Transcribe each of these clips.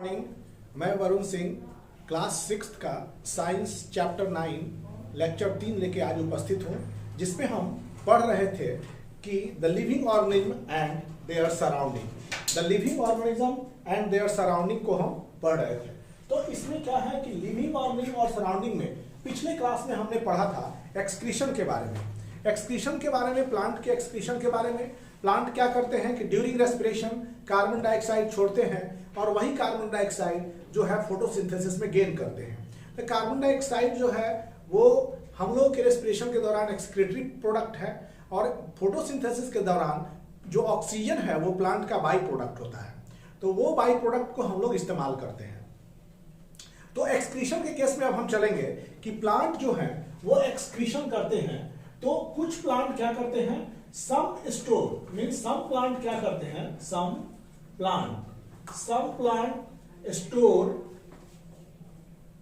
Morning, मैं Varun Singh class 6 का science chapter 9 lecture 3 लेके आज उपस्थित हूँ, जिसमें हम पढ़ रहे थे कि the living organism and their surrounding. The living organism and their surrounding को हम पढ़ रहे थे। तो इसमें क्या है कि लिविंग ऑर्गेनिज्म और सराउंडिंग में पिछले क्लास में हमने पढ़ा था एक्सक्रीशन के बारे में। एक्सक्रीशन के बारे में, प्लांट के एक्सक्रीशन के बारे में। प्लांट क्या करते हैं कि ड्यूरिंग रेस्पिरेशन कार्बन डाइऑक्साइड छोड़ते हैं और वही कार्बन डाइऑक्साइड जो है फोटोसिंथेसिस में गेन करते हैं। तो कार्बन डाइऑक्साइड जो है वो हम लोग के रेस्पिरेशन के दौरान एक्सक्रीटरी प्रोडक्ट है और फोटोसिंथेसिस के दौरान जो ऑक्सीजन है वो प्लांट का बाई प्रोडक्ट होता है। तो वो बाई प्रोडक्ट को हम लोग इस्तेमाल करते हैं। तो एक्सक्रीशन के केस में अब हम चलेंगे कि प्लांट जो है वो एक्सक्रीशन करते हैं। तो कुछ प्लांट क्या करते हैं, some store means some plant क्या करते हैं, some plant store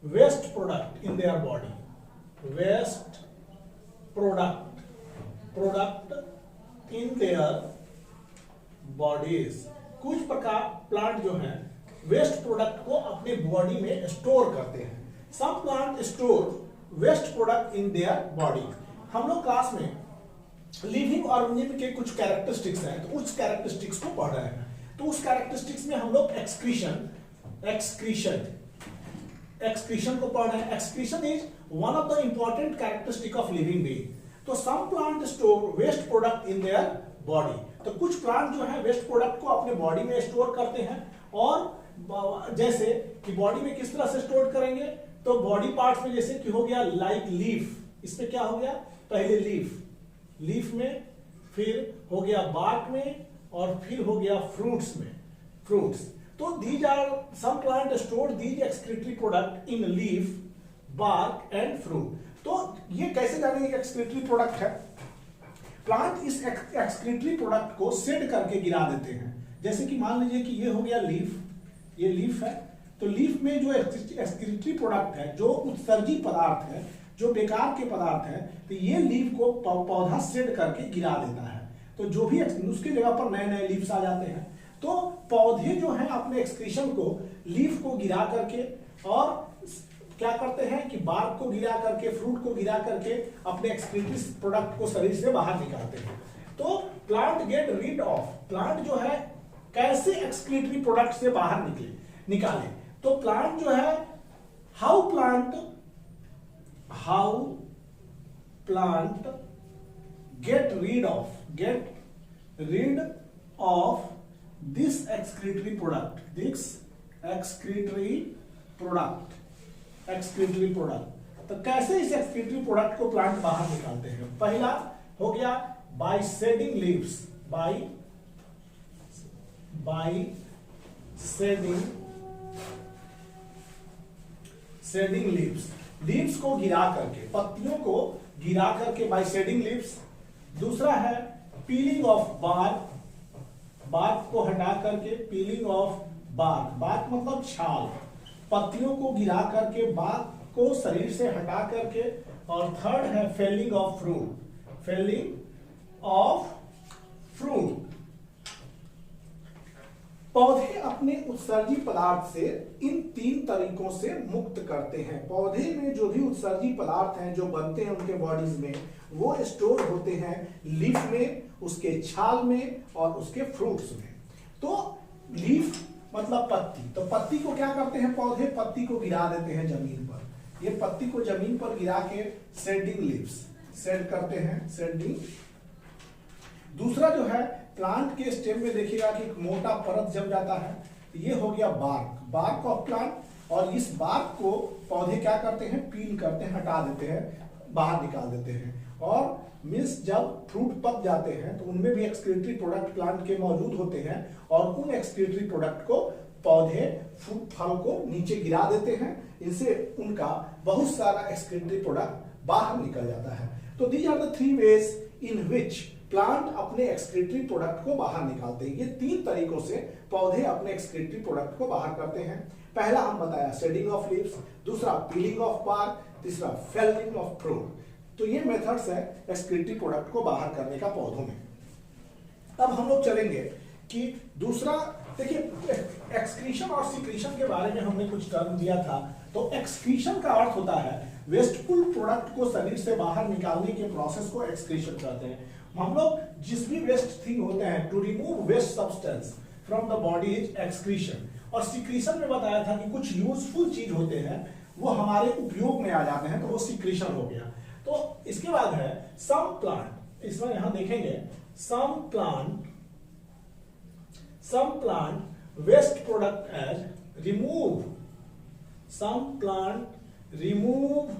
waste product in their body, waste product in their bodies. कुछ प्रकार प्लांट जो है वेस्ट प्रोडक्ट को अपने बॉडी में स्टोर करते हैं। Some plant store waste product in their body. हम लोग क्लास में लिविंग ऑर्गेनिज्म के कुछ कैरेक्टरिस्टिक्स हैं, तो उस कैरेक्टरिस्टिक्स को पढ़ रहे हैं। तो उस कैरेक्टरिस्टिक्स में हम लोग एक्सक्रीशन को पढ़ रहे हैं। Excretion is one of the important characteristic of living being. तो some plant store waste product in their body. तो कुछ प्लांट जो है वेस्ट प्रोडक्ट को अपने बॉडी में स्टोर करते हैं। और जैसे कि बॉडी में किस तरह से स्टोर करेंगे, तो बॉडी पार्ट्स में जैसे कि हो गया लाइक लीफ, इसमें क्या हो गया, पहले लीफ में, फिर हो गया बार्क में और फिर हो गया फ्रूट्स में। तो these are some plant store these excretory product in leaf, bark and fruit. तो ये कैसे जानेंगे कि एक्सक्रीटरी प्रोडक्ट है। प्लांट इस एक्सक्रीटरी प्रोडक्ट को शेड करके गिरा देते हैं। जैसे कि मान लीजिए कि ये हो गया लीफ, ये लीफ है। तो लीफ में जो एक्सक्रीटरी प्रोडक्ट है, जो उत्सर्जी पदार्थ है, जो बेकार के पदार्थ है, तो ये लीफ को पौधा शेड करके गिरा देता है। तो जो भी उसकी जगह पर नए नए लीव्स आ जाते हैं। तो पौधे जो हैं अपने एक्सक्रीशन को, लीफ को गिरा करके और क्या करते हैं कि बार्क को गिरा करके, फ्रूट को गिरा करके अपने एक्सक्रीटरी प्रोडक्ट को शरीर से बाहर निकालते हैं। तो plant get rid of, plant जो है कैसे एक्सक्रीटरी प्रोडक्ट से बाहर निकाले। तो प्लांट जो है how plant get rid of this excretory product। तो कैसे इस एक्सक्रीटरी प्रोडक्ट को प्लांट बाहर निकालते हैं। पहला हो गया by shedding leaves, by shedding leaves को गिरा करके, पत्तियों को गिरा करके बाय शेडिंग लीव्स। दूसरा है पीलिंग ऑफ बार्क को हटा करके, पीलिंग ऑफ बार्क मतलब छाल, पत्तियों को गिरा करके, बार्क को शरीर से हटा करके। और थर्ड है फेलिंग ऑफ फ्रूट। पौधे अपने उत्सर्जी पदार्थ से इन 3 तरीकों से मुक्त करते हैं। पौधे में जो भी उत्सर्जी पदार्थ हैं जो बनते हैं उनके बॉडीज में, वो स्टोर होते हैं लीफ में, उसके छाल में और उसके फ्रूट्स में। तो लीफ मतलब पत्ती, तो पत्ती को क्या करते हैं पौधे, पत्ती को गिरा देते हैं जमीन पर। ये पत्ती को जमीन पर गिरा के शेडिंग लीव्स, शेड करते हैं, शेडिंग। दूसरा जो है प्लांट के स्टेम में देखिएगा कि एक मोटा परत जम जाता है, ये हो गया बार्क ऑफ प्लांट। और इस बार्क को पौधे क्या करते हैं, पील करते हैं, हटा देते हैं, बाहर निकाल देते हैं। और मीन्स जब फ्रूट पक जाते हैं तो उनमें भी एक्सक्रीटरी प्रोडक्ट प्लांट के मौजूद होते हैं और उन एक्सक्रीटरी प्रोडक्ट को पौधे फल को नीचे गिरा देते हैं। इनसे उनका बहुत सारा एक्सक्रीटरी प्रोडक्ट बाहर निकल जाता है। तो these are the 3 ways in which plant अपने एक्सक्रीटरी प्रोडक्ट को बाहर निकालते हैं। ये 3 तरीकों से पौधे अपने एक्सक्रीटरी प्रोडक्ट को बाहर करते हैं। पहला हम बताया शेडिंग ऑफ लीव्स, दूसरा पीलिंग ऑफ बार्क, तीसरा फेलिंग ऑफ फ्रूट। तो ये मेथड्स है एक्सक्रीटरी प्रोडक्ट को बाहर करने का पौधों में। अब हम लोग चलेंगे कि दूसरा देखिए एक्सक्रीशन और सिक्रीशन के बारे में हमने कुछ टर्म दिया था। तो एक्सक्रीशन का अर्थ होता है वेस्टफुल प्रोडक्ट को शरीर से बाहर निकालने के प्रोसेस को एक्सक्रीशन कहते हैं। हम लोग जिस भी वेस्ट थिंग होते हैं, to remove waste substance from the body is excretion. और सिक्रीशन में बताया था कि कुछ यूजफुल चीज होते हैं वो हमारे उपयोग में आ जाते हैं, तो वो सिक्रीशन हो गया। तो इसके बाद है सम प्लांट, इसमें यहां देखेंगे some plant waste product as remove, some plant remove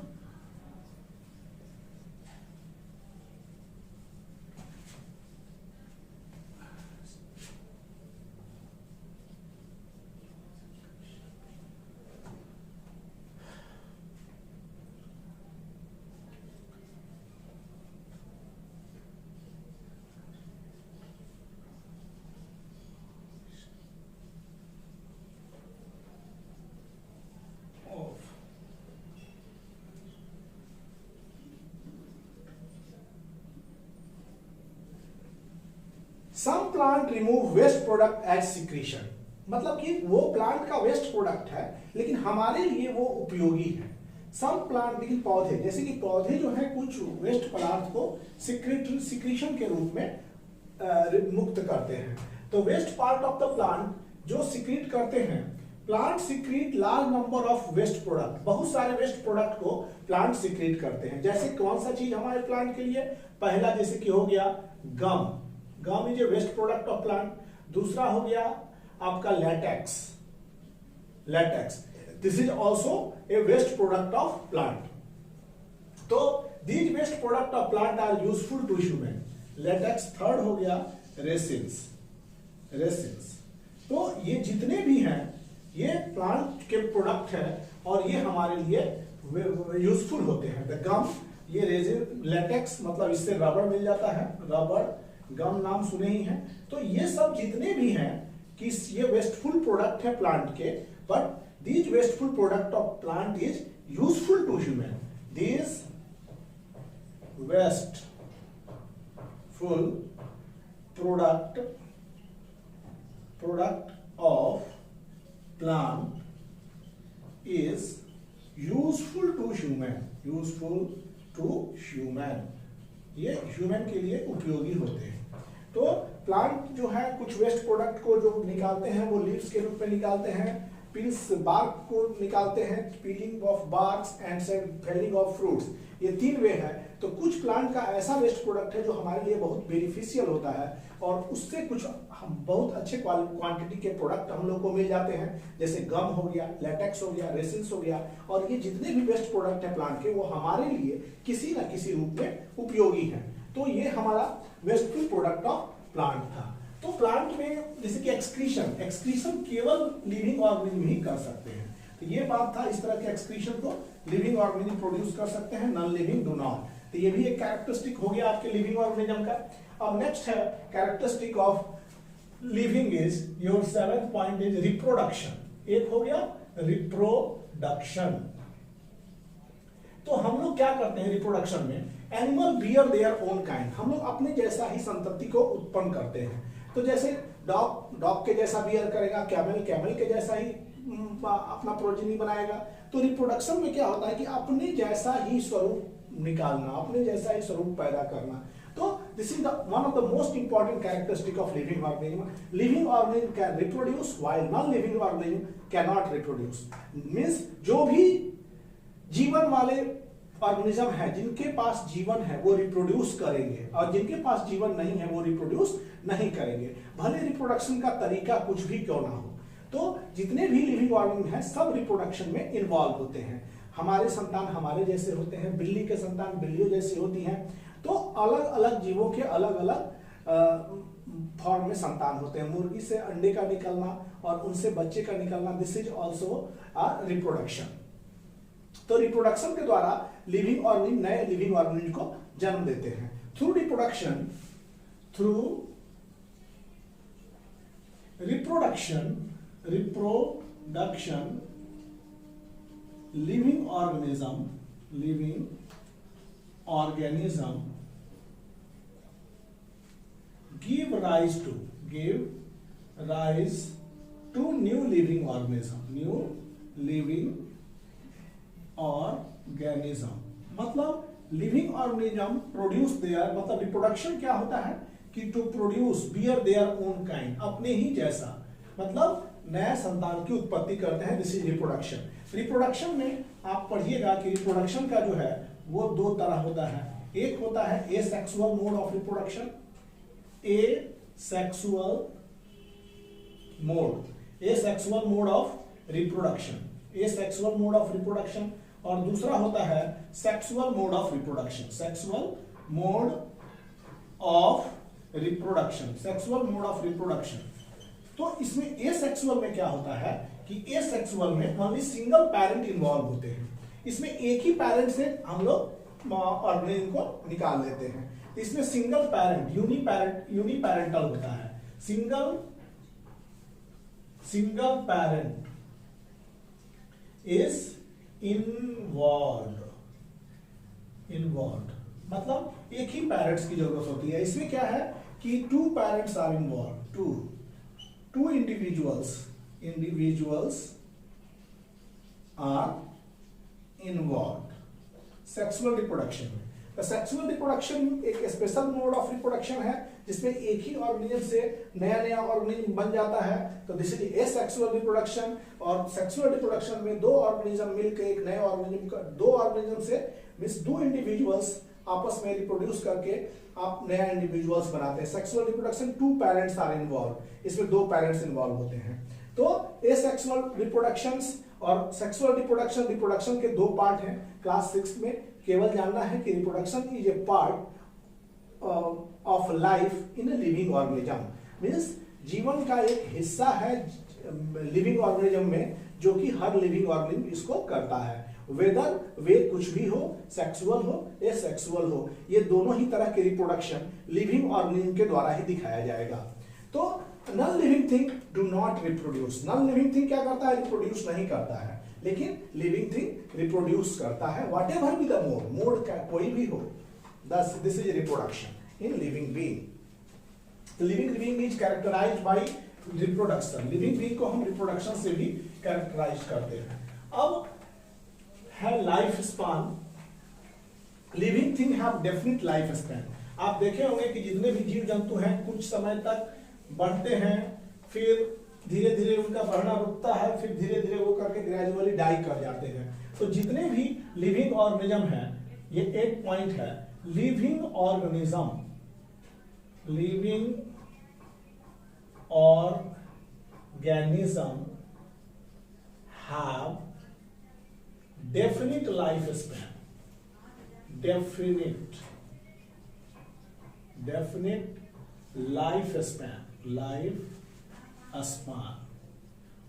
some plant remove waste product as secretion. मतलब कि वो प्लांट का वेस्ट प्रोडक्ट है लेकिन हमारे लिए वो उपयोगी है। सम प्लांट, लेकिन पौधे, जैसे कि पौधे जो है कुछ वेस्ट पदार्थ को सिक्रीशन के रूप में मुक्त करते हैं। तो waste part of the plant जो सिक्रीट करते हैं, plant secrete large number of waste product, बहुत सारे वेस्ट प्रोडक्ट को प्लांट सिक्रीट करते हैं। जैसे कौन सा चीज हमारे प्लांट के लिए, पहला जैसे कि हो गया gum, gum is a waste product of plant. दूसरा हो गया आपका latex, latex this is also a waste product of plant. तो these waste product of plant are useful to human. Latex. Third हो गया रेसिन्स, रेसिन्स। तो ये जितने भी हैं ये प्लांट के प्रोडक्ट हैं और ये हमारे लिए यूजफुल होते हैं। द गम, ये रेजिन, लेटेक्स मतलब इससे रबड़ मिल जाता है, रबड़, गम नाम सुने ही हैं। तो ये सब जितने भी हैं कि ये वेस्टफुल प्रोडक्ट है प्लांट के, but these wasteful product of plant is useful to human. These wasteful product of plant is useful to human, useful to human, ये ह्यूमन के लिए उपयोगी होते हैं। तो प्लांट जो है कुछ वेस्ट प्रोडक्ट को जो निकालते हैं वो लीव्स के रूप में निकालते हैं, पील्स बार्क को निकालते हैं, peeling of barks and falling of fruits, ये तीन वे है। तो कुछ प्लांट का ऐसा वेस्ट प्रोडक्ट है जो हमारे लिए बहुत बेनिफिशियल होता है और उससे कुछ हम बहुत अच्छे क्वांटिटी के प्रोडक्ट हम लोग को मिल जाते हैं, जैसे गम हो गया, लेटेक्स हो गया, रेसिन्स हो गया। और ये जितने भी वेस्ट प्रोडक्ट है प्लांट के वो हमारे लिए किसी न किसी रूप में उपयोगी है। तो ये हमारा वेस्टफुल प्रोडक्ट ऑफ प्लांट था। तो प्लांट में जैसे कि एक्सक्रीशन, एक्सक्रीशन केवल लिविंग ऑर्गेनिज्म ही कर सकते हैं। तो ये बात था, इस तरह के एक्सक्रीशन को लिविंग ऑर्गेनिज्म प्रोड्यूस कर सकते हैं, नॉन लिविंग डू नॉट। तो ये भी एक कैरेक्टरिस्टिक हो गया आपके लिविंग ऑर्गेनिज्म का। अब नेक्स्ट है characteristic of living is, your 7th point is reproduction. एक हो गया रिप्रोडक्शन। तो हम लोग क्या करते हैं रिप्रोडक्शन में, animal bear their own kind, हम लोग अपने जैसा ही संतति को उत्पन्न करते हैं। तो जैसे डॉग के जैसा बियर करेगा, कैमल के जैसा ही अपना प्रोजेनी बनाएगा। तो रिप्रोडक्शन में क्या होता है कि अपने जैसा ही स्वरूप निकालना, अपने जैसा ही स्वरूप पैदा करना। तो this is one of the most important characteristic of living organism. Living organism can reproduce while non living organism can not reproduce. Means जो भी जीवन वाले ऑर्गेनिज्म है, जिनके पास जीवन है वो रिप्रोड्यूस करेंगे और जिनके पास जीवन नहीं है वो रिप्रोड्यूस नहीं करेंगे, भले रिप्रोडक्शन का तरीका कुछ भी क्यों ना हो। तो जितने भी लिविंग ऑर्गेनिज्म हैं सब रिप्रोडक्शन में इन्वॉल्व होते हैं। हमारे संतान हमारे जैसे होते हैं, बिल्ली के संतान बिल्लियों जैसी होती हैं। तो अलग अलग जीवों के अलग अलग फॉर्म में संतान होते हैं। मुर्गी से अंडे का निकलना और उनसे बच्चे का निकलना, this is also a reproduction. तो रिप्रोडक्शन के द्वारा लिविंग ऑर्गेनिज्म नए लिविंग ऑर्गेनिज्म को जन्म देते हैं। Through reproduction living organism give rise to new living organism, new living organism मतलब लिविंग ऑर्गेनिज्म प्रोड्यूस देयर, मतलब रिप्रोडक्शन क्या होता है कि to produce bear their own kind, अपने ही जैसा, मतलब नया संतान की उत्पत्ति करते हैं। This is reproduction. रिप्रोडक्शन में आप पढ़िएगा कि रिप्रोडक्शन का जो है वो दो तरह होता है। एक होता है ए sexual mode of reproduction, A sexual mode, A sexual mode of reproduction, A sexual mode of reproduction, और दूसरा होता है sexual mode of reproduction, sexual mode of reproduction, sexual mode of reproduction. तो इसमें ए सेक्सुअल में क्या होता है कि ए सेक्सुअल में ओनली सिंगल पेरेंट इन्वॉल्व होते हैं। इसमें एक ही पेरेंट से हम लोग ऑर्गेनिज्म को निकाल लेते हैं। इसमें सिंगल पेरेंट, यूनिपेरेंटल होता है, सिंगल पेरेंट इज इन्वॉल्व, मतलब एक ही पेरेंट्स की जरूरत होती है। इसमें क्या है कि two parents are involve, two individuals are involve sexual reproduction में। तो सेक्सुअल रिप्रोडक्शन एक स्पेशल मोड ऑफ रिप्रोडक्शन है जिसमें एक ही ऑर्गेनिज्म से नया ऑर्गेनिज्म बन जाता है। तो दिस इज एसेक्सुअल रिप्रोडक्शन। और सेक्सुअल रिप्रोडक्शन में दो ऑर्गेनिज्म मिलकर एक नए ऑर्गेनिज्म का, दो ऑर्गेनिज्म से मींस दो इंडिविजुअल्स आपस में रिप्रोड्यूस करके आप नया इंडिविजुअल्स बनाते हैं। Sexual reproduction two parents are involve, इसमें दो पेरेंट्स इन्वॉल्व होते हैं। तो एसेक्सुअल रिप्रोडक्शंस और सेक्सुअल रिप्रोडक्शन के दो पार्ट हैं। क्लास 6 में केवल जानना है कि reproduction is a part of life in a living organism, means जीवन का एक हिस्सा है लिविंग ऑर्गेनिज्म में, जो कि हर लिविंग ऑर्गेनिज्म इसको करता है। वेदर वे कुछ भी हो, सेक्सुअल हो या सेक्सुअल हो, ये दोनों ही तरह के रिप्रोडक्शन लिविंग ऑर्गेनिज्म के द्वारा ही दिखाया जाएगा। तो non living thing do not reproduce, non living thing क्या करता है, रिप्रोड्यूस नहीं करता है, लेकिन लिविंग थिंग रिप्रोड्यूस करता है। Whatever be the mode, mode का कोई भी हो, this is reproduction in living being. Living being is characterized by reproduction, living being को हम रिप्रोडक्शन से भी कैरेक्टराइज करते हैं। अब है life span, living thing have definite life span. आप देखे होंगे कि जितने भी जीव जंतु हैं कुछ समय तक बढ़ते हैं, फिर धीरे धीरे उनका बढ़ना रुकता है, फिर धीरे धीरे वो करके ग्रेजुअली डाई कर जाते हैं। तो जितने भी लिविंग ऑर्गेनिज्म हैं, ये एक पॉइंट है, living organism have definite life span, definite life span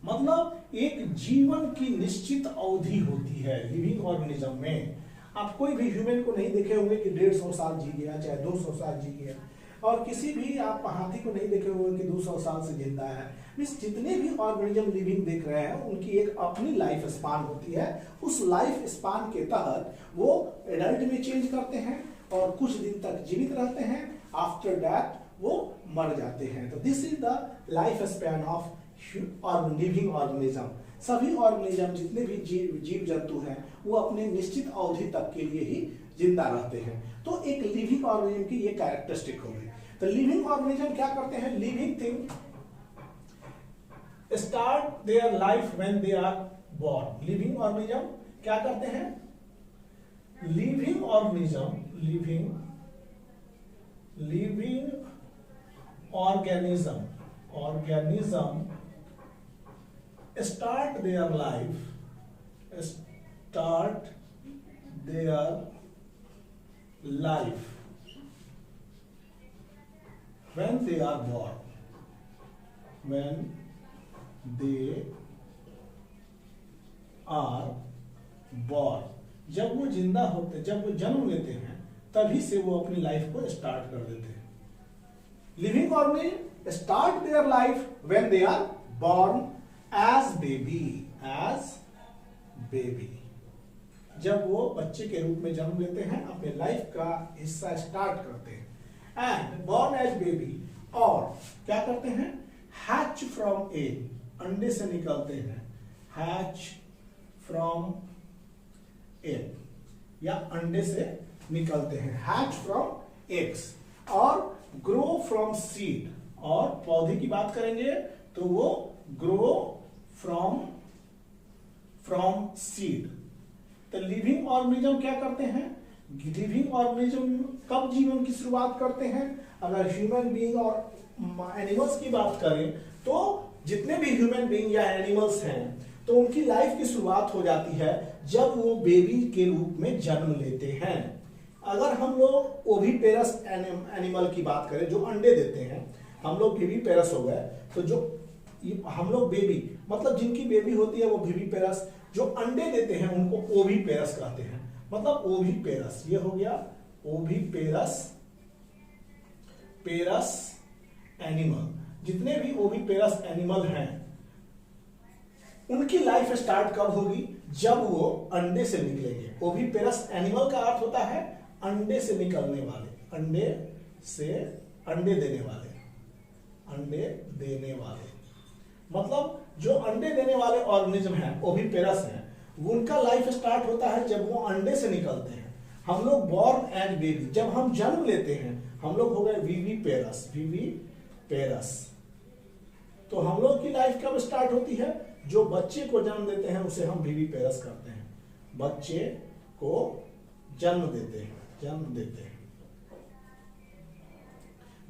मतलब एक जीवन की निश्चित अवधि होती है लिविंग ऑर्गेनिज्म में। आप कोई भी ह्यूमन को नहीं देखे होंगे कि 150 साल जी गया, चाहे 200 साल जी गया, और किसी भी आप हाथी को नहीं देखे होंगे कि 200 साल से जिंदा है। मींस जितने भी ऑर्गेनिज्म लिविंग देख रहे हैं उनकी एक अपनी लाइफ स्पान होती है। उस लाइफ स्पान के तहत वो एडल्ट में चेंज करते हैं और कुछ दिन तक जीवित रहते हैं, आफ्टर दैट वो मर जाते हैं। तो this is the life span of living organism. सभी ऑर्गेनिज्म जितने भी जीव जंतु हैं वो अपने निश्चित अवधि तक के लिए ही जिंदा रहते हैं। तो एक लिविंग ऑर्गेनिज्म की ये कैरेक्टरिस्टिक हो गई। तो लिविंग ऑर्गेनिज्म क्या करते हैं, living thing start their life when they are born. Living organism क्या करते हैं, living organism start their life when they are born, जब वो जिंदा होते, जब वो जन्म लेते हैं तभी से वो अपनी लाइफ को स्टार्ट कर देते हैं। Living organism start their life when they are born as baby, जब वो बच्चे के रूप में जन्म लेते हैं, अपने लाइफ का हिस्सा स्टार्ट करते हैं। एंड बॉर्न एज बेबी, और क्या करते हैं, हैच फ्रॉम एग, अंडे से निकलते हैं, हैच फ्रॉम एग, या अंडे से निकलते हैं, हैच फ्रॉम एग्स, और ग्रो फ्रॉम सीड, और पौधे की बात करेंगे तो वो ग्रो फ्रॉम सीड। तो लिविंग ऑर्गेनिज्म क्या करते हैं, लिविंग ऑर्गेनिज्म कब जीवन की शुरुआत करते हैं, अगर ह्यूमन बीइंग और एनिमल्स की बात करें तो जितने भी ह्यूमन बीइंग या एनिमल्स हैं तो उनकी लाइफ की शुरुआत हो जाती है जब वो बेबी के रूप में जन्म लेते हैं। अगर हम लोग ओविपेरस एनिमल की बात करें जो अंडे देते हैं, हम लोग विविपेरस हो गए, तो जो हम लोग बेबी मतलब जिनकी बेबी होती है वो विविपेरस, जो अंडे देते हैं उनको ओविपेरस कहते हैं, मतलब ओविपेरस। ये हो गया ओविपेरस एनिमल। जितने भी ओविपेरस एनिमल हैं उनकी लाइफ स्टार्ट कब होगी, जब वो अंडे से निकलेंगे। ओविपेरस एनिमल का अर्थ होता है अंडे से निकलने वाले, अंडे देने वाले, मतलब जो अंडे देने वाले ऑर्गेनिज्म हैं, ओविपेरस हैं, उनका लाइफ स्टार्ट होता है जब वो अंडे से निकलते हैं। हम लोग बॉर्न एज बेबी, जब हम जन्म लेते हैं हम लोग हो गए विविपेरस। तो हम लोग की लाइफ कब स्टार्ट होती है, जो बच्चे को जन्म देते हैं उसे हम विविपेरस करते हैं, बच्चे को जन्म देते हैं।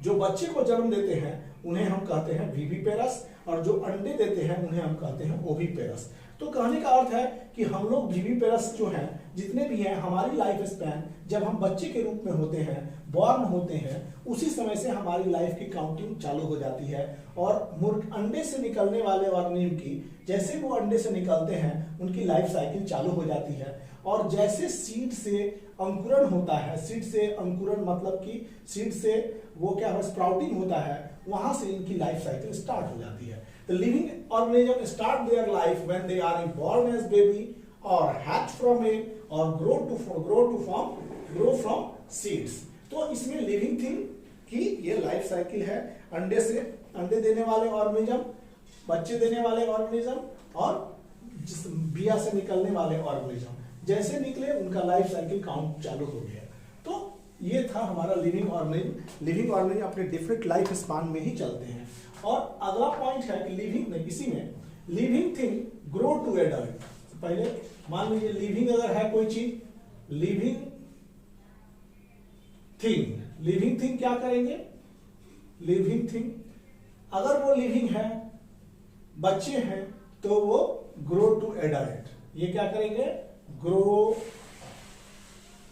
जो बच्चे को जन्म देते हैं उन्हें हम कहते हैं विविपेरस, और जो अंडे देते हैं उन्हें हम कहते हैं ओविपेरस। तो कहने का अर्थ है कि हम लोग विविपेरस जो हैं, जितने भी हैं, हमारी लाइफ स्पैन जब हम बच्चे के रूप में होते हैं, बॉर्न होते हैं, उसी समय से हमारी लाइफ की काउंटिंग चालू हो जाती है। और अंडे से निकलने वाले ऑर्गेनिज्म की जैसे वो अंडे से निकलते हैं उनकी लाइफ साइकिल चालू हो जाती है। और जैसे सीड से अंकुरण होता है, सीड से अंकुरण मतलब कि सीड से वो क्या है, स्प्राउटिंग होता है, वहां से इनकी लाइफ साइकिल स्टार्ट हो जाती है। The living organism start their life when they are born as baby or hatch from egg or grow from seeds। तो इसमें लिविंग थिंग की ये लाइफ साइकिल है, अंडे देने वाले ऑर्गेनिज्म, बच्चे देने वाले ऑर्गेनिज्म, और बिया से निकलने वाले ऑर्गेनिज्म, जैसे निकले उनका लाइफ साइकिल काउंट चालू हो गया। तो ये था हमारा लिविंग ऑर्गेनिज्म। लिविंग ऑर्गेनिज्म अपने डिफरेंट लाइफ स्पान में ही चलते हैं। और अगला पॉइंट है कि living thing grow to adult. पहले मान लीजिए लिविंग अगर है कोई चीज, लिविंग थिंग क्या करेंगे, लिविंग थिंग अगर वो लिविंग है, बच्चे हैं, तो वो ग्रो टू एडल्ट। ये क्या करेंगे, ग्रो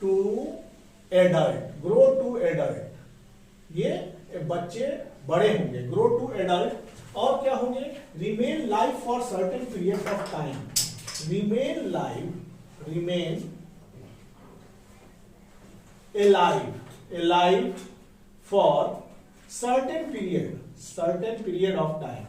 टू एडल्ट। ये बच्चे बड़े होंगे, ग्रो टू एडल्ट, और क्या होंगे, remain live for certain period of time. Remain alive for certain period of time,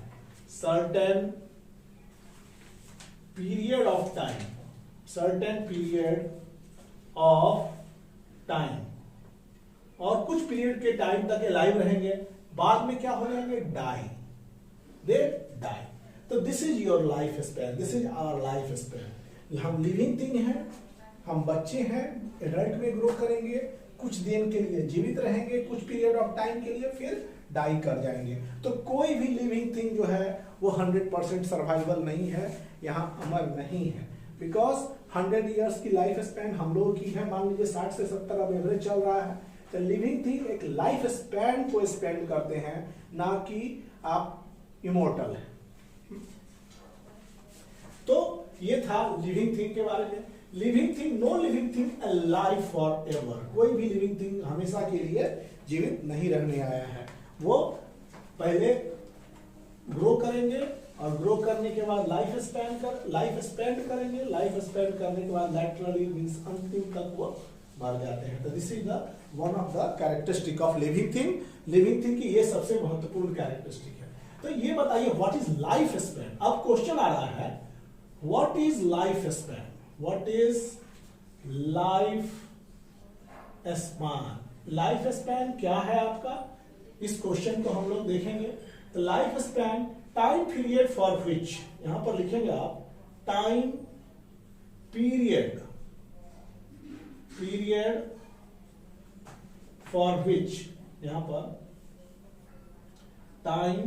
और कुछ पीरियड के टाइम तक अलाइव रहेंगे, बाद में क्या हो जाएंगे, दे डाई। तो this is your life span, this is our life span. हम लिविंग थिंग हैं, हम बच्चे हैं, एडल्ट में ग्रो करेंगे, कुछ दिन के लिए जीवित रहेंगे, कुछ पीरियड ऑफ टाइम के लिए, फिर डाई कर जाएंगे। तो कोई भी लिविंग थिंग जो है वो 100% सर्वाइवल नहीं है, यहाँ अमर नहीं है, बिकॉज 100 ईयर्स की लाइफ स्पैन हम लोगों की है, मान लीजिए 60 से 70 अब एवरेज चल रहा है। तो लिविंग थिंग एक लाइफ स्पैन को स्पेंड करते हैं, ना कि आप इमोर्टल है। तो ये था लिविंग थिंग के बारे में। Living thing, no living thing alive forever. कोई भी लिविंग थिंग हमेशा के लिए जीवित नहीं रहने आया है। वो पहले ग्रो करेंगे और ग्रो करने के बाद लाइफ स्पेंड करेंगे, लाइफ स्पेंड करने के बाद लैटरली मींस अंतिम तक वो मर जाते हैं। तो this is the one of the characteristic of living thing. Living thing की ये सबसे महत्वपूर्ण कैरेक्टरिस्टिक है। तो ये बताइए व्हाट इज लाइफ स्पैन। अब क्वेश्चन आ रहा है what is life span, what is life span. Life span क्या है आपका, इस क्वेश्चन को हम लोग देखेंगे। तो life span time period for which, यहां पर लिखेंगे आप time period, period for which, यहां पर टाइम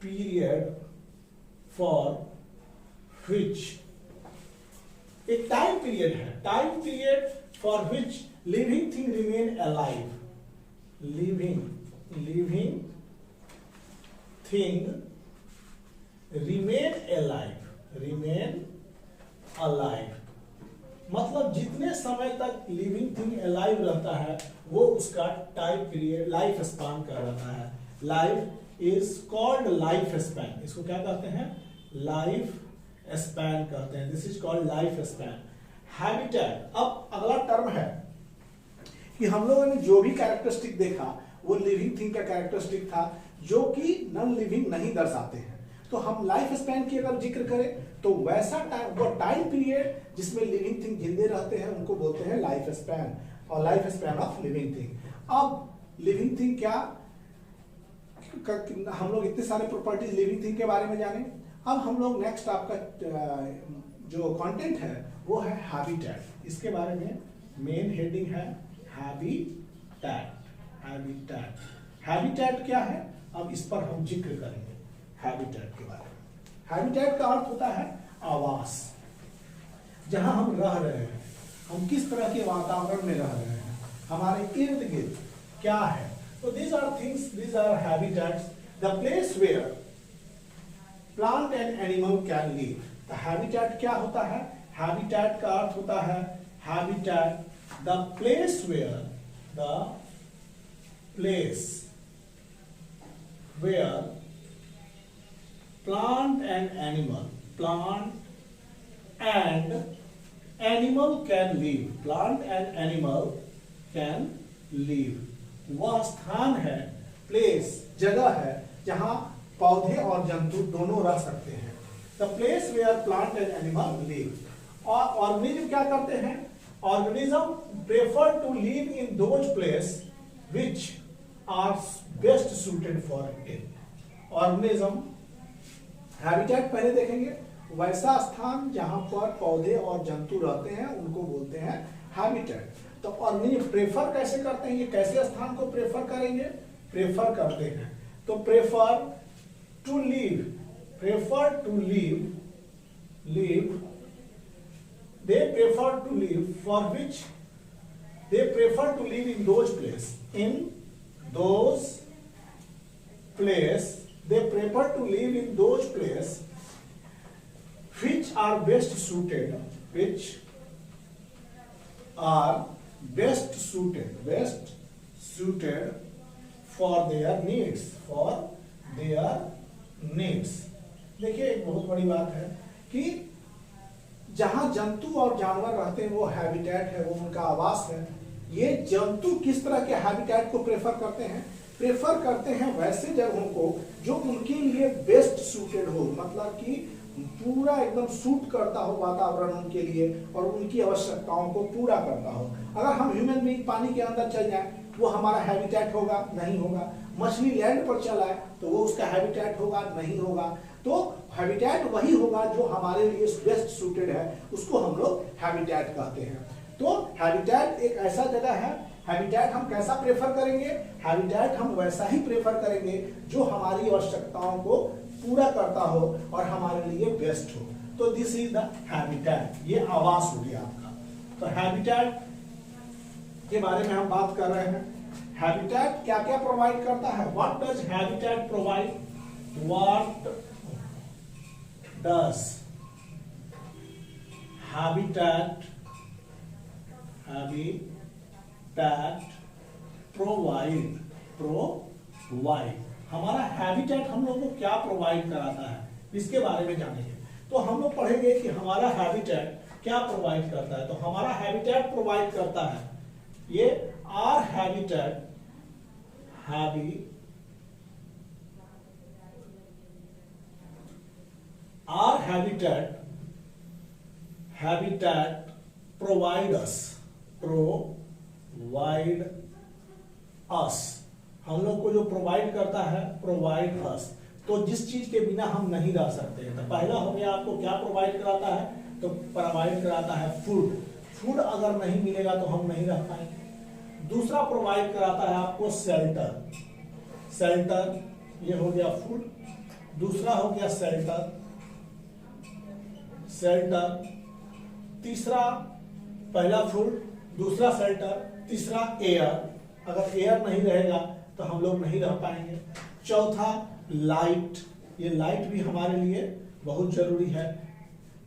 पीरियड फॉर विच, एक टाइम पीरियड है, time period for which living thing remain alive, living thing remain alive, मतलब जितने समय तक लिविंग थिंग अलाइव रहता है वो उसका टाइम पीरियड, लाइफ स्पैन कहलाता है। Life is called life span, इसको क्या कहते हैं? लाइफ स्पैन कहते हैं। This is called life span. Habitat, अब अगला टर्म है कि हम लोगों ने जो भी कैरेक्टरिस्टिक देखा वो लिविंग थिंग का कैरेक्टरिस्टिक था जो कि नॉन लिविंग नहीं दर्शाते हैं। तो हम लाइफ स्पैन की अगर जिक्र करें तो वैसा टाइम, वो टाइम पीरियड जिसमें लिविंग थिंग जिंदे रहते हैं उनको बोलते हैं लाइफ स्पैन, और life span of living thing. अब लिविंग थिंग क्या, हम लोग इतने सारे प्रॉपर्टीज लिविंग थिंग के बारे में जाने। अब हम लोग नेक्स्ट आपका जो कंटेंट है वो है हैबिटेट। इसके बारे में मेन हेडिंग है हैबिटेट। हैबिटेट क्या है, अब इस पर हम जिक्र करेंगे हैबिटेट के बारे में। हैबिटेट का अर्थ होता है आवास, जहां हम रह रहे हैं, हम किस तरह के वातावरण में रह रहे हैं, हमारे इर्द गिर्द क्या है। तो these are things, these are habitats, the place where plant and animal can live। तो habitat क्या होता है? habitat का अर्थ होता है habitat, the place where plant and animal can live, plant and animal can live। वह स्थान है, प्लेस जगह है जहां पौधे और जंतु दोनों रह सकते हैं। The place where plant and animal live. और ऑर्गेनिज्म क्या करते हैं? Organism prefer to live in those place which are best suited for it. Organism habitat पहले देखेंगे, वैसा स्थान जहां पर पौधे और जंतु रहते हैं उनको बोलते हैं हैबिटेट। तो ऑर्गेनिज्म प्रेफर कैसे करते हैं, ये कैसे स्थान को प्रेफर करेंगे? प्रेफर करते हैं तो prefer to live they prefer to live for which they prefer to live in those place, they prefer to live in those places which are best suited for their needs, देखिए एक बहुत बड़ी बात है कि जहां जंतु और जानवर रहते हैं वो हैबिटेट है, वो उनका आवास है। ये जंतु किस तरह के हैबिटेट को प्रेफर करते हैं? प्रेफर करते हैं वैसे जगहों को जो उनके लिए बेस्ट सूटेड हो, मतलब कि पूरा एकदम सूट करता हो वातावरण उनके लिए और उनकी आवश्यकताओं को पूरा करता हो। अगर हम ह्यूमन बीइंग पानी के अंदर चल जाए वो हमारा हैबिटेट होगा? नहीं होगा। मछली लैंड पर चला है तो वो उसका हैबिटेट होगा? नहीं होगा। तो हैबिटेट वही होगा जो हमारे लिए बेस्ट सूटेड है, उसको हम लोग हैबिटेट कहते हैं। तो हैबिटेट एक ऐसा जगह है, हैबिटेट हम कैसा प्रेफर करेंगे? हैबिटेट हम वैसा ही प्रेफर करेंगे जो हमारी आवश्यकताओं को पूरा करता हो और हमारे लिए बेस्ट हो। तो दिस इज द हैबिटेट, ये आवास हो गया आपका। तो हैबिटेट के बारे में हम बात कर रहे हैं। हैबिटेट क्या क्या प्रोवाइड करता है? What does habitat provide? What does habitat provide? हमारा हैबिटेट हम लोगों को क्या प्रोवाइड कराता है, इसके बारे में जानेंगे। तो हम लोग पढ़ेंगे कि हमारा हैबिटेट क्या प्रोवाइड करता है। तो हमारा हैबिटेट प्रोवाइड करता है ये आर हैबिटेट प्रोवाइड अस, हम लोग को जो प्रोवाइड करता है प्रोवाइड अस। तो जिस चीज के बिना हम नहीं रह सकते हैं। तो पहला हो गया आपको क्या प्रोवाइड कराता है, तो प्रोवाइड कराता है फूड। फूड अगर नहीं मिलेगा तो हम नहीं रह पाएंगे। दूसरा प्रोवाइड कराता है आपको शेल्टर। शेल्टर ये हो गया फूड, दूसरा हो गया शेल्टर। शेल्टर तीसरा, पहला फूड, दूसरा शेल्टर, तीसरा एयर। अगर एयर नहीं रहेगा तो हम लोग नहीं रह पाएंगे। चौथा लाइट, ये लाइट भी हमारे लिए बहुत जरूरी है।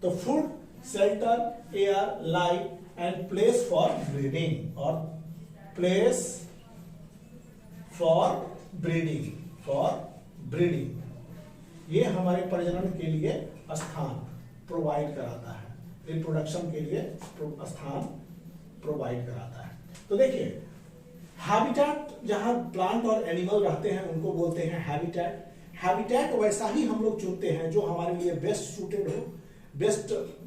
तो food, shelter, air, light and place for breeding, और प्लेस फॉर ब्रीडिंग, ये हमारे प्रजनन के लिए स्थान प्रोवाइड कराता है, रिप्रोडक्शन के लिए स्थान प्रोवाइड कराता है। तो देखिए हैबिटेट, जहां प्लांट और एनिमल रहते हैं उनको बोलते हैं हैबिटेट। हैबिटेट वैसा ही हम लोग चुनते हैं जो हमारे लिए बेस्ट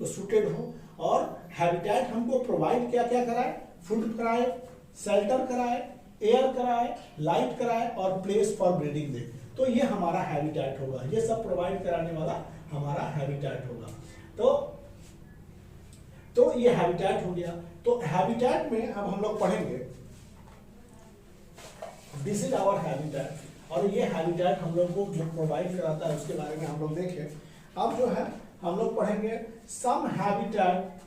सूटेड हो। और हैबिटेट हमको प्रोवाइड क्या क्या कराए, फूड कराए, शेल्टर कराए, एयर कराए, लाइट कराए और प्लेस फॉर ब्रीडिंग दे। तो ये हमारा हैबिटेट होगा, ये सब प्रोवाइड कराने वाला हमारा हैबिटेट होगा। तो ये हैबिटेट हो गया। तो हैबिटेट में अब हम लोग पढ़ेंगे, दिस इज आवर हैबिटेट, और ये हैबिटेट हम लोग को जो प्रोवाइड कराता है उसके बारे में हम लोग देखें। अब जो है हम लोग पढ़ेंगे सम हैबिटेट,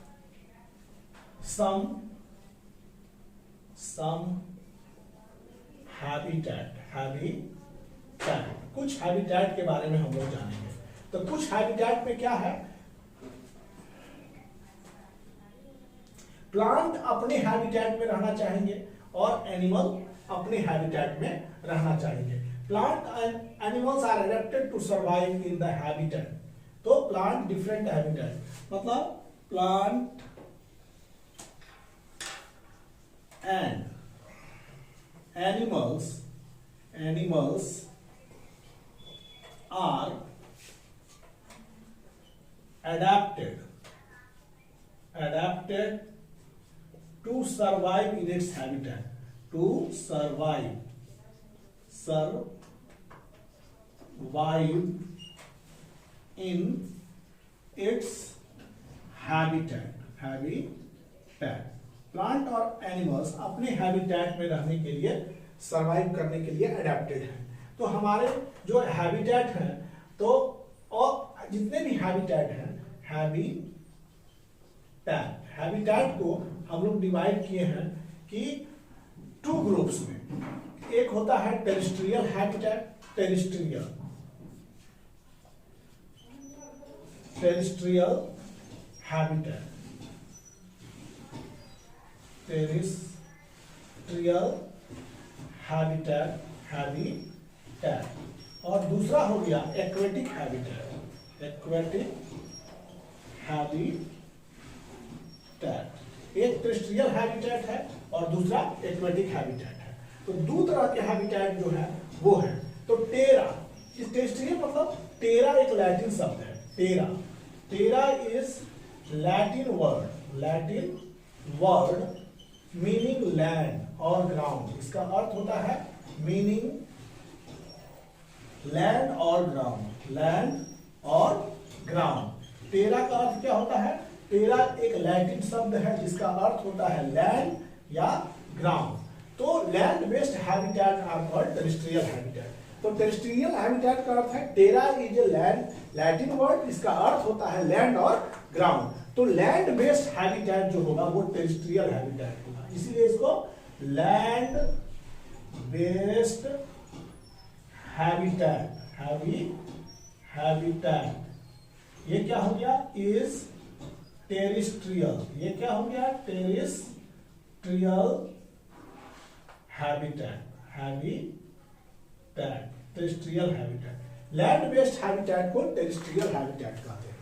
कुछ हैबिटेट के बारे में हम लोग जानेंगे। तो कुछ हैबिटेट में क्या है, प्लांट अपने हैबिटेट में रहना चाहेंगे और एनिमल अपने हैबिटेट में रहना चाहेंगे। Plant and animals are adapted to survive in the habitat. तो प्लांट डिफरेंट हैबिटेट, मतलब plant and animals are adapted to survive in its habitat, to survive in its habitat। Plant और animals अपने habitat में रहने के लिए, survive करने के लिए अडेप्टेड हैं। तो हमारे जो हैबिटेट हैं, तो और जितने भी हैबिटेट हैं, हैबिटेट को हम लोग डिवाइड किए हैं कि 2 ग्रुप्स में। एक होता है टेरेस्ट्रियल हैबिटेट, टेरेस्ट्रियल हैबिटेट, और दूसरा हो गया एक्वेटिक हैबिटेट। एक टेरेस्ट्रियल हैबिटेट है और दूसरा एक्वेटिक हैबिटेट है। तो 2 तरह के हैबिटेट जो है वो है। तो टेरा, इस टेरेस्ट्रियल मतलब टेरा एक लैटिन शब्द है। Terra is Latin word meaning land और ग्राउंड। इसका अर्थ होता है मीनिंग लैंड और ग्राउंड। टेरा का अर्थ क्या होता है, टेरा एक लैटिन शब्द है जिसका अर्थ होता है लैंड या ग्राउंड। तो land based habitat are called terrestrial habitat. तो टेरेस्ट्रियल हैबिटेट का अर्थ है terra is a Latin word, इसका अर्थ होता है लैंड और ग्राउंड। तो लैंड बेस्ड हैबिटेट जो होगा वो टेरेस्ट्रियल हैबिटेट होगा, इसीलिए इसको लैंड बेस्ड हैबिटेट ये क्या हो गया, इज टेरेस्ट्रियल। ये क्या हो गया, terrestrial habitat. Land based habitat को टेरेस्ट्रियल हैबिटेट कहते हैं।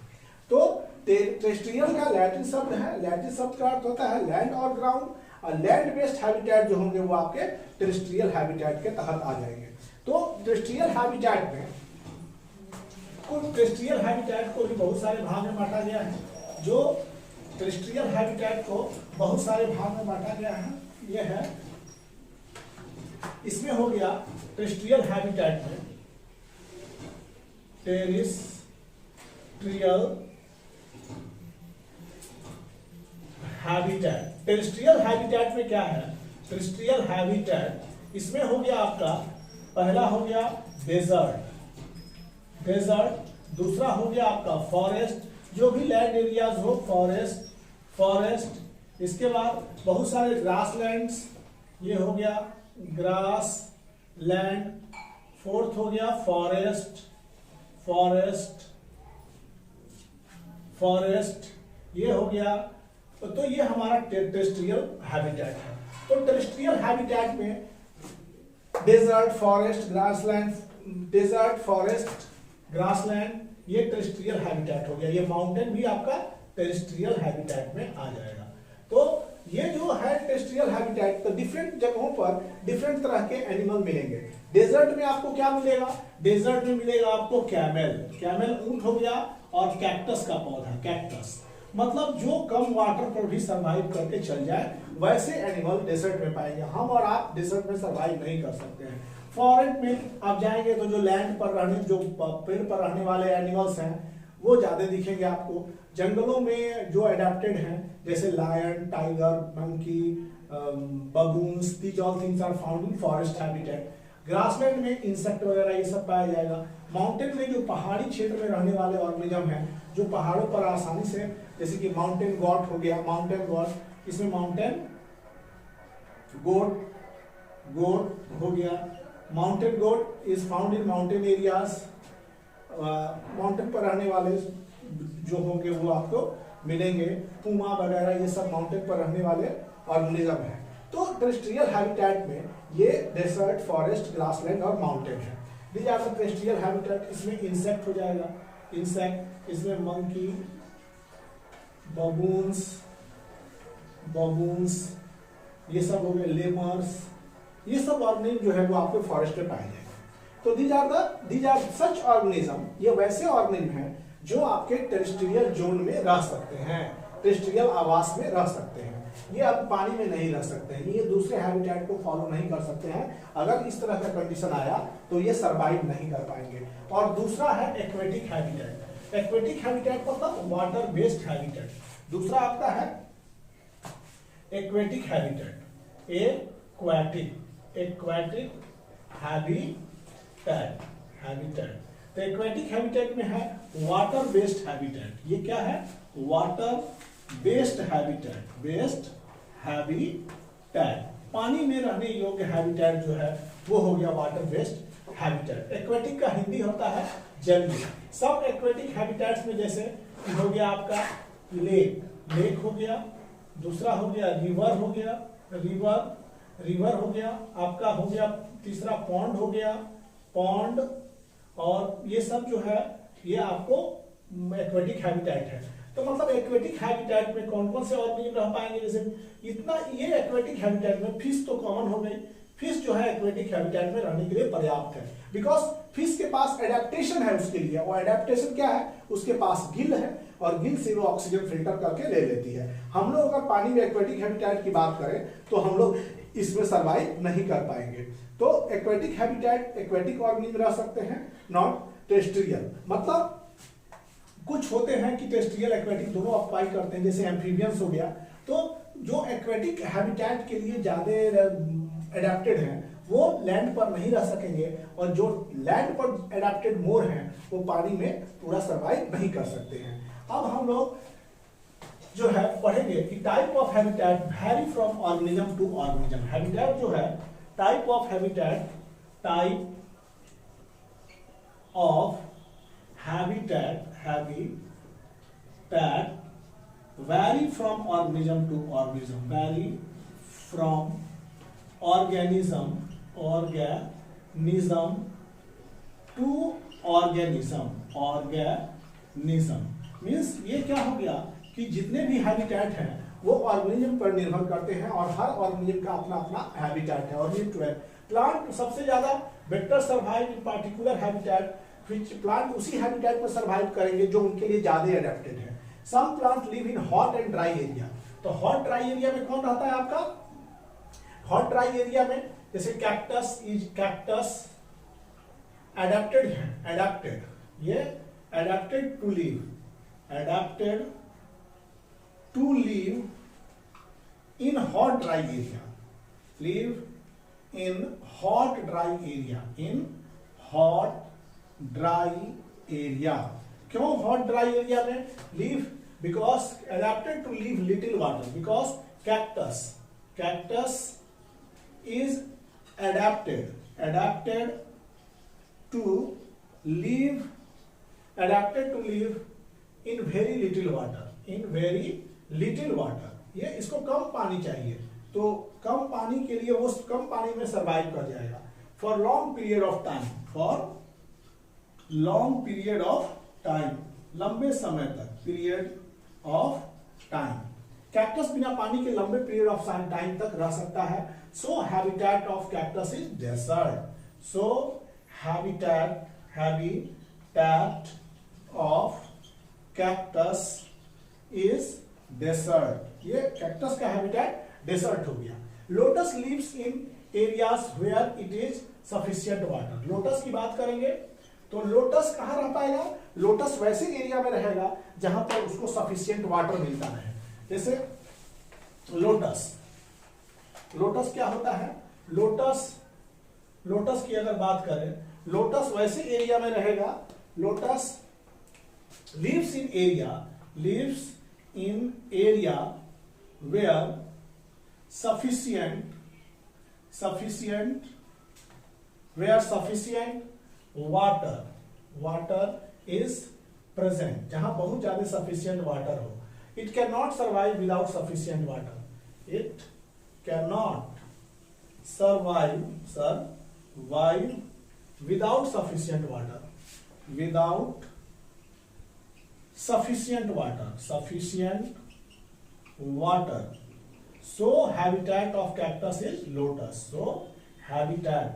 तो टेरेस्ट्रियल का लैटिन शब्द है, लैटिन शब्द का अर्थ होता है लैंड और ग्राउंड, और लैंड बेस्ड हैबिटेट जो होंगे वो आपके टेरेस्ट्रियल हैबिटेट के तहत आ जाएंगे। तो टेरेस्ट्रियल हैबिटेट में टेरेस्ट्रियल हैबिटेट को भी बहुत सारे भाग में बांटा गया है। जो टेरेस्ट्रियल हैबिटेट को बहुत सारे भाग में बांटा गया है, ये है, इसमें हो गया टेरेस्ट्रियल हैबिटेट में टेरिस्ट्रियल हैबिटेट। टेरिस्ट्रियल हैबिटेट में क्या है? टेरिस्ट्रियल हैबिटेट इसमें हो गया आपका, पहला हो गया डेजर्ट, डेजर्ट। दूसरा हो गया आपका फॉरेस्ट, जो भी लैंड एरियाज हो, फॉरेस्ट, फॉरेस्ट। इसके बाद बहुत सारे ग्रास लैंड्स, ये हो गया ग्रास लैंड। फोर्थ हो गया फॉरेस्ट, फॉरेस्ट, फॉरेस्ट, ये हो गया। तो ये हमारा टेरेस्ट्रियल हैबिटेट है। तो टेरेस्ट्रियल हैबिटेट में desert, forest, grassland, desert, forest, grassland, ये टेरेस्ट्रियल हैबिटेट हो गया। ये माउंटेन भी आपका टेरेस्ट्रियल हैबिटेट में आ जाएगा। तो ये जो है टेरेस्ट्रियल हैबिटेट, तो डिफरेंट जगहों पर डिफरेंट तरह के एनिमल मिलेंगे। डेजर्ट में आपको क्या मिलेगा? डेजर्ट में मिलेगा आपको कैमल, कैमल ऊंट हो गया, और कैक्टस का पौधा, कैक्टस, मतलब जो कम वाटर पर भी सरवाइव करके चल जाए, वैसे एनिमल डेजर्ट में पाएंगे। हम और आप डेजर्ट में सरवाइव नहीं कर सकते हैं। फॉरेस्ट में आप जाएंगे तो जो लैंड पर रहने, जो पेड़ पर रहने वाले एनिमल्स हैं, वो ज्यादा दिखेंगे आपको। जंगलों में जो अडेप्टेड हैं, जैसे lion, tiger, monkey, baboons, these all things are found in forest habitat. Grassland में इंसेक्ट वगैरह ये सब पाया जाएगा। माउंटेन में जो पहाड़ी क्षेत्र में रहने वाले ऑर्गेनिज्म हैं, जो पहाड़ों पर आसानी से, जैसे कि माउंटेन गॉट हो गया, माउंटेन गॉट, इसमें माउंटेन गोट, गोट हो गया। Mountain goat is found in mountain areas. Mountain पर रहने वाले जो होंगे वो आपको मिलेंगे। पुमा वगैरह ये सब माउंटेन पर रहने वाले ऑर्गेनिज्म हैं। तो टेरेस्ट्रियल हैबिटेट में ये डेजर्ट, फॉरेस्ट, ग्रासलैंड और माउंटेन है। These are the terrestrial habitat. इसमें इंसेक्ट हो जाएगा, इंसेक्ट, इसमें मंकी, बबून्स, बबून्स, ये सब हो गए, लेमर्स, ये सब ऑर्गेनिज्म जो है वो आपके फॉरेस्ट में पाए जाएंगे। तो दीज आर सच ऑर्गेनिज्म, ये वैसे ऑर्गेनिज्म हैं जो आपके टेरेस्ट्रियल जोन में रह सकते हैं, टेरेस्ट्रियल आवास में रह सकते हैं। ये अब पानी में नहीं रह सकते हैं, ये दूसरे हैबिटेट को फॉलो नहीं कर सकते हैं। अगर इस तरह का कंडीशन आया तो ये सरवाइव नहीं कर पाएंगे। और दूसरा है एक्वेटिक हैबिटेट। एक्वेटिक हैबिटेट मतलब वाटर बेस्ड हैबिटेट। दूसरा आपका है aquatic habitat, aquatic, aquatic habitat, habitat. तो एक्वेटिक हैबिटेट में है वाटर बेस्ड हैबिटेट। ये क्या है? Water based habitat, based habitat, पानी में रहने योग्य हैबिटेट जो है वो हो गया वाटर बेस्ड हैबिटेट। एक्वेटिक का हिंदी होता है जलीय। सब एक्वेटिक हैबिटेट्स में जैसे हो गया आपका लेक, लेक हो गया। दूसरा हो गया रिवर, हो गया रिवर, रिवर हो गया आपका, हो गया तीसरा पॉन्ड हो गया, पॉन्ड। और ये सब जो है ये आपको एक्वेटिक हैबिटेट है। तो मतलब एक्वेटिक हैबिटेट में कौन कौन से ऑर्गेनिज्म रह पाएंगे? जैसे इतना, ये एक्वेटिक हैबिटेट में फिश तो कॉमन हो गई। फिश जो है एक्वेटिक हैबिटेट में रहने के लिए पर्याप्त है, बिकॉज फिश के पास एडेप्टेशन है उसके लिए। वो एडेप्टेशन क्या है? उसके पास गिल है और गिल से वो ऑक्सीजन फिल्टर करके ले लेती है। हम लोग अगर पानी में एक्वेटिक हैबिटेट की बात करें तो हम लोग इसमें सर्वाइव नहीं कर पाएंगे। तो एक्वेटिक हैबिटेट, एक्वेटिक ऑर्गेनिज्म रह सकते हैं, नॉट टेरेस्ट्रियल। मतलब कुछ होते हैं कि टेरेस्ट्रियल एक्वेटिक दोनों अप्लाई करते हैं, जैसे एम्फीबियंस हो गया। तो जो एक्वेटिक हैबिटेट के लिए ज्यादा एडेप्टेड हैं वो लैंड पर नहीं रह सकेंगे, और जो लैंड पर एडेप्टेड मोर हैं वो पानी में पूरा सर्वाइव नहीं कर सकते हैं। अब हम लोग जो है पढ़ेंगे कि type of habitat vary from organism to organism. Habitat जो है, type of habitat, type of habitat, habitat vary from organism to organism, vary from organism to organism means ये क्या हो गया कि जितने भी हैबिटेट हैं वो ऑर्गेनिज्म पर निर्भर करते हैं, और हर ऑर्गेनिज्म का अपना अपना हैबिटेट है। और ये प्लांट सबसे ज्यादा better survive in particular habitat, which plant उसी हैबिटेट पर सर्वाइव करेंगे जो उनके लिए ज्यादा एडेप्टेड है। Some plant live in hot and dry area। तो हॉट ड्राई एरिया में कौन रहता है आपका? हॉट ड्राई एरिया में जैसे कैक्टस, इज कैक्टस एडेप्टेड है, एडेप्टेड। ये adapted to live in hot dry area, live in hot dry area, क्यों hot dry area में live? Because adapted to live little water, because cactus is adapted to live in very little water, ये इसको कम पानी चाहिए, तो कम पानी के लिए वो कम पानी में सरवाइव कर जाएगा for long period of time, लंबे समय तक, पीरियड ऑफ टाइम। कैक्टस बिना पानी के लंबे पीरियड ऑफ टाइम तक रह सकता है। So habitat of cactus is desert. So habitat of cactus is desert. ये कैक्टस का हैबिटेट डेजर्ट हो गया। Lotus lives in areas where it is sufficient water. Lotus की बात करेंगे तो लोटस कहां रह पाएगा? लोटस वैसे एरिया में रहेगा जहां पर उसको सफिशिएंट वाटर मिलता रहे। जैसे लोटस क्या होता है? लोटस की अगर बात करें, लोटस वैसे एरिया में रहेगा, lotus lives in area where sufficient water is present, जहां बहुत ज्यादा sufficient water हो। It cannot survive without sufficient water. It cannot survive without sufficient water. Sufficient water. So habitat of cactus is lotus. So habitat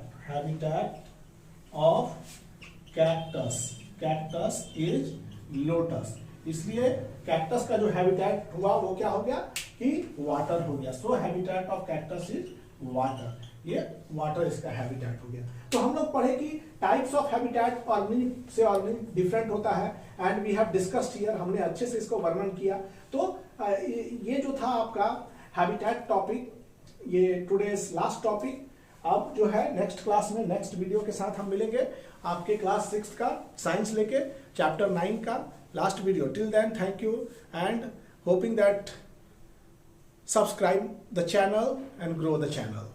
of cactus is lotus. इसलिए cactus का जो habitat हुआ वो क्या हो गया कि वाटर हो गया। So habitat of cactus is water. ये वाटर इसका हैबिटेट हो गया। तो हम लोग पढ़े कि टाइप्स ऑफ हैबिटेट ऑर्गेनिक से ऑर्गेनिक डिफरेंट होता है and we have discussed here. हमने अच्छे से इसको वर्णन किया। तो ये जो था आपका हैबिटेट टॉपिक, ये टुडेज लास्ट टॉपिक। अब जो है नेक्स्ट क्लास में नेक्स्ट वीडियो के साथ हम मिलेंगे आपके क्लास 6 का साइंस लेके चैप्टर 9 का last video. Till then thank you and hoping that subscribe the channel and grow the channel.